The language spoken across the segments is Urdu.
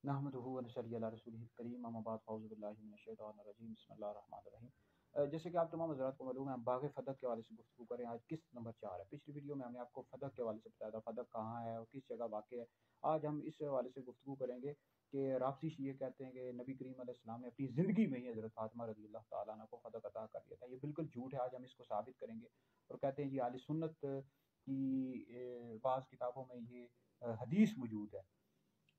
نحمدہ و نصلی علی رسولہ الکریم، اما بعد فاعوذ باللہ من الشیطان الرجیم، بسم اللہ الرحمن الرحیم۔ جیسے کہ آپ تمام حضرات کو معلوم ہے، ہم باغ فدق کے حوالے سے گفتگو کریں۔ آج قسط نمبر 4 ہے۔ پچھلی ویڈیو میں ہم نے آپ کو فدق کے حوالے سے بتایا تھا فدق کہاں ہے اور کس جگہ واقع ہے۔ آج ہم اس حوالے سے گفتگو کریں گے کہ رافضی شیعہ کہتے ہیں کہ نبی کریم علیہ السلام نے اپنی زندگی میں ہی حضرت فاطمہ رضی اللہ تعالیٰ عنہ کو فدق عطا کر دیا تھا۔ یہ بالکل جھوٹ ہے، آج ہم اس کو ثابت کریں گے۔ اور کہتے ہیں یہ اہل سنت کی بعض کتابوں میں یہ حدیث موجود ہے،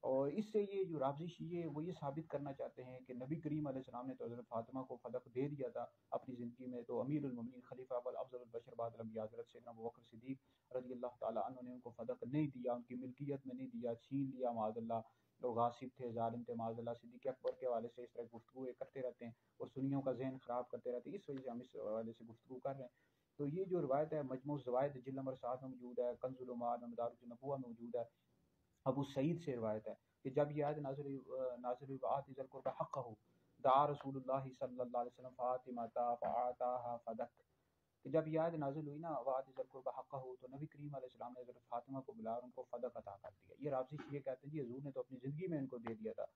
اور اس سے یہ جو رافضی شیعہ وہ یہ ثابت کرنا چاہتے ہیں کہ نبی کریم علیہ السلام نے تو حضرت فاطمہ کو فدق دے دیا تھا اپنی زندگی میں، تو امیر المومنین خلیفہ اول افضل البشر بعد الانبیاء حضرت سیدنا ابوبکر صدیق رضی اللہ تعالیٰ عنہ نے ان کو فدق نہیں دیا، ان کی ملکیت میں نہیں دیا، چھین لیا معاذ اللہ۔ لوگ غاصب تھے، ظالم تھے معاذ اللہ۔ صدیق اکبر کے حوالے سے اس طرح گفتگو کرتے رہتے ہیں اور سنیوں کا ذہن خراب کرتے رہتے ہیں، اس وجہ سے ہم اس حوالے سے گفتگو کر رہے ہیں۔ تو یہ جو روایت ہے مجموع الزوائد جلد نمبر 7 میں موجود ہے، کنز العمال میں، مدارج النبوہ میں موجود ہے، ابو سعید سے روایت ہے کہ جب یہ آیت نازل ہوئی وآت ذی القربى حقہ دعا رسول اللہ صلی اللہ علیہ وسلم فاطمہ فآتاها فدق، کہ جب یہ آیت نازل ہوئی نا وآت ذی القربى حقہ، تو نبی کریم علیہ السلام نے حضرت فاطمہ کو بلا اور ان کو فدق عطا کر دیا۔ یہ رافضی شیعہ کہتے ہیں جی حضور نے تو اپنی زندگی میں ان کو دے دیا تھا،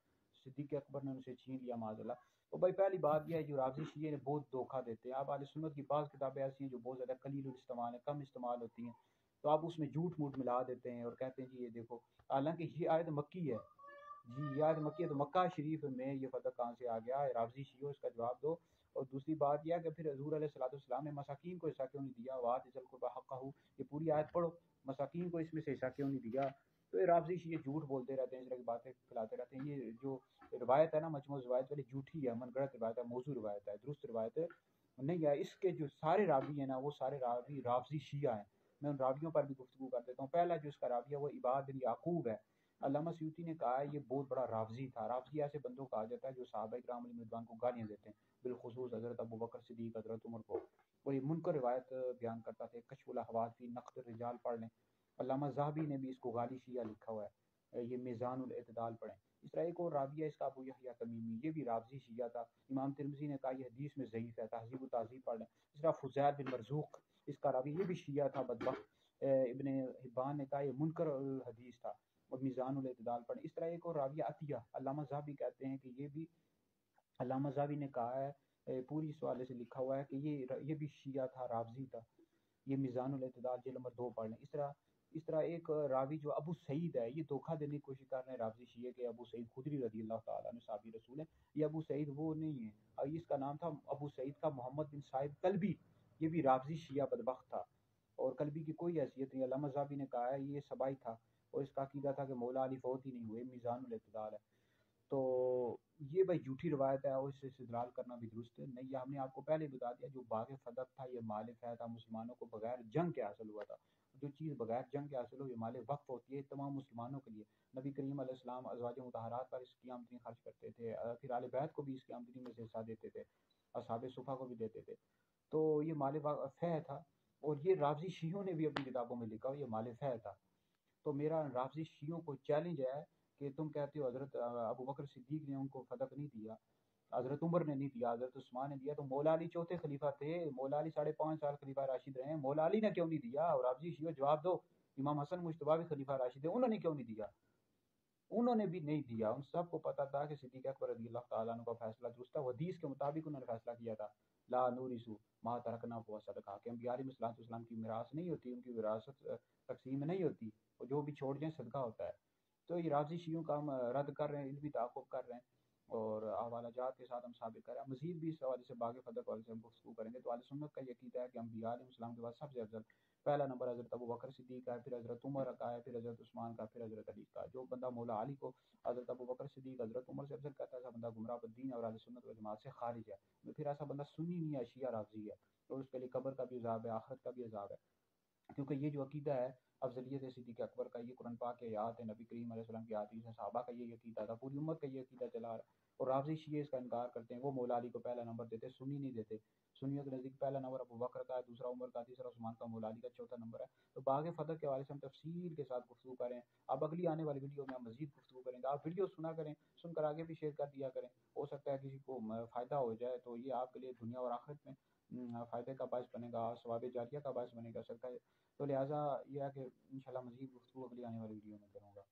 صدیق اکبر نے ان سے چھین لیا معاذ اللہ۔ تو بھائی پہلی بات یہ ہے جو رافضی شیعہ نے بہت دھوکہ دیتے ہیں۔ اب اہل سنت کی بعض کتابیں ایسی ہیں جو بہت زیادہ قلیل الاستعمال ہیں، کم استعمال ہوتی ہیں، تو آپ اس میں جھوٹ موٹ ملا دیتے ہیں اور کہتے ہیں جی یہ دیکھو، حالانکہ یہ آیت مکی ہے، جی یہ آیت مکی ہے، تو مکہ شریف میں یہ فدق کہاں سے آ گیا ہے؟ رافضی شیعہ اس کا جواب دو۔ اور دوسری بات یہ ہے کہ پھر حضور علیہ الصلوۃ والسلام نے مساکین کو حصہ کیوں نہیں دیا؟ وآت ذی القربى حقہ، یہ پوری آیت پڑھو، مساکین کو اس میں سے حصہ کیوں نہیں دیا؟ تو یہ رافضی شیعہ جھوٹ بولتے رہتے ہیں، اس طرح کی باتیں پھیلاتے رہتے ہیں۔ یہ جو روایت ہے نا مجموع الزوائد والی، جھوٹی ہے، من گڑت روایت ہے، موضوع روایت ہے، درست روایت نہیں ہے۔ اس کے جو سارے راوی ہیں نا وہ سارے راوی رافضی شیعہ ہیں۔ میں ان راویوں پر بھی گفتگو کر دیتا ہوں۔ پہلا جو اس کا راوی ہے وہ عباد بن یعقوب ہے۔ علامہ سیوطی نے کہا ہے یہ بہت بڑا رافضی تھا۔ رافضی ایسے بندوں کو کہا جاتا ہے جو صحابہ کرام علیہم رضوان کو گالیاں دیتے ہیں، بالخصوص حضرت ابوبکر صدیق، حضرت عمر کو۔ وہ یہ منکر روایت بیان کرتا تھا۔ کشف الاحوال فی نقد الرجال پڑھ لیں، علامہ ذہبی نے بھی اس کو غالی شیعہ لکھا ہوا ہے، یہ میزان الاعتدال پڑھیں۔ اس طرح ایک اور راوی ہے اس کا ابو یحییٰ تمیمی، یہ بھی رافضی شیعہ تھا۔ امام ترمذی نے کہا یہ حدیث میں ضعیف ہے، تہذیب و تہذیب پڑھ لیں۔ اس طرح فضیل بن مرزوق اس کا راوی، یہ بھی شیعہ تھا بدبخت۔ ابن حبان نے کہا یہ منکر الحدیث تھا، اور میزان الاعتدال پڑھیں۔ اس طرح ایک اور راوی عطیہ، علامہ ذہبی کہتے ہیں کہ یہ بھی، علامہ ذہبی نے کہا ہے پوری اس حوالے سے لکھا ہوا ہے کہ یہ بھی شیعہ تھا، رافضی تھا، یہ میزان الاعتدال جلد نمبر 2 پڑھ لیں۔ اس طرح ایک راوی جو ابو سعید ہے، یہ دھوکہ دینے کی کوشش کر رہے ہیں رافضی شیعہ کے ابو سعید خدری رضی اللہ تعالیٰ عنہ صحابی رسول ہیں۔ یہ ابو سعید وہ نہیں ہے، اس کا نام تھا ابو سعید کا محمد بن صائب کلبی، یہ بھی رافضی شیعہ بدبخت تھا، اور کلبی کی کوئی حیثیت نہیں۔ علامہ ذہبی نے کہا ہے یہ سبائی تھا، اور اس کا عقیدہ تھا کہ مولا علی فوت ہی نہیں ہوئے، میزان الاعتدال ہے۔ تو یہ بھائی جھوٹی روایت ہے، اور اس سے استدلال کرنا بھی درست نہیں ہے۔ ہم نے آپ کو پہلے بتا دیا جو باغ فدق تھا یہ مال فہ تھا، مسلمانوں کو بغیر جنگ کے حاصل ہوا تھا۔ جو چیز بغیر جنگ کے حاصل ہو یہ مال وقف ہوتی ہے تمام مسلمانوں کے لیے۔ نبی کریم علیہ السلام ازواج مطہرات پر اس کی آمدنی خرچ کرتے تھے، پھر آل بیت کو بھی اس کی آمدنی میں سے حصہ دیتے تھے، اصحاب صفہ کو بھی دیتے تھے۔ تو یہ مال فہ تھا، اور یہ رافضی شیعوں نے بھی اپنی کتابوں میں لکھا یہ مال فہ تھا۔ تو میرا رافضی شیعوں کو چیلنج ہے کہ تم کہتے ہو حضرت ابوبکر صدیق نے ان کو فدق نہیں دیا، حضرت عمر نے نہیں دیا، حضرت عثمان نے دیا، تو مولا علی چوتھے خلیفہ تھے، مولا علی 5.5 سال خلیفہ راشد رہے ہیں، مولا علی نے کیوں نہیں دیا؟ اور رافضی شیعوں جواب دو، امام حسن مجتبیٰ بھی خلیفہ راشد ہیں، انہوں نے کیوں نہیں دیا؟ انہوں نے بھی نہیں دیا۔ ان سب کو پتا تھا کہ صدیق اکبر رضی اللہ تعالیٰ عنہ کا فیصلہ درست تھا، حدیث کے مطابق انہوں نے فیصلہ کیا تھا، لا نورث ما ترکنا فہو صدقہ، کہ انبیاء علیہ السلام کی میراث نہیں ہوتی، ان کی وراثت تقسیم نہیں ہوتی، اور جو بھی چھوڑ جائیں صدقہ ہوتا ہے۔ تو یہ رافضی شیعوں کا ہم رد کر رہے ہیں، علمی تعاقب کر رہے ہیں، اور حوالہ جات کے ساتھ ہم ثابت کر رہے ہیں۔ مزید بھی اس حوالے سے باغ فدق والے سے ہم گفتگو کریں گے۔ تو اہل سنت کا یہ عقیدہ ہے کہ انبیاء علیہ السلام کے بعد سب سے افضل پہلا نمبر حضرت ابوبکر صدیق کا ہے، پھر حضرت عمر کا ہے، پھر حضرت عثمان کا، پھر حضرت علی کا۔ جو بندہ مولا علی کو حضرت ابوبکر صدیق، حضرت عمر سے افضل کہتا ہے ایسا بندہ گمراہ بالدین اور اہل سنت والجماعت سے خارج ہے، پھر ایسا بندہ سنی نہیں ہے، شیعہ رافضی ہے، اور اس کے لیے قبر کا بھی عذاب ہے، آخرت کا بھی عذاب ہے، کیونکہ یہ جو عقیدہ ہے افضلیت صدیق اکبر کا، یہ قرآن پاک کے آیات ہے، نبی کریم علیہ السلام کی حدیث ہے، صحابہ کا یہ عقیدہ تھا، پوری امت کا یہ عقیدہ چلا رہا ہے، اور رافضی شیعہ اس کا انکار کرتے ہیں۔ وہ مولا علی کو پہلا نمبر دیتے، سنی نہیں دیتے۔ سنیوں کے نزدیک پہلا نمبر ابوبکر کا ہے، دوسرا عمر کا، تیسرا عثمان کا، مولا علی کا چوتھا نمبر ہے۔ تو باغ فدق کے حوالے سے ہم تفصیل کے ساتھ گفتگو کریں، اب اگلی آنے والی ویڈیو میں ہم مزید گفتگو کریں گے۔ آپ ویڈیو سنا کریں، سن کر آگے بھی شیئر کر دیا کریں، ہو سکتا ہے کسی کو فائدہ ہو جائے، تو یہ آپ کے لیے دنیا اور آخرت میں فائدے کا باعث بنے گا، ثواب جاریہ کا باعث بنے گا سکتا ہے۔ تو لہٰذا یہ ہے کہ انشاءاللہ مزید گفتگو اگلی آنے والی ویڈیو میں کروں گا۔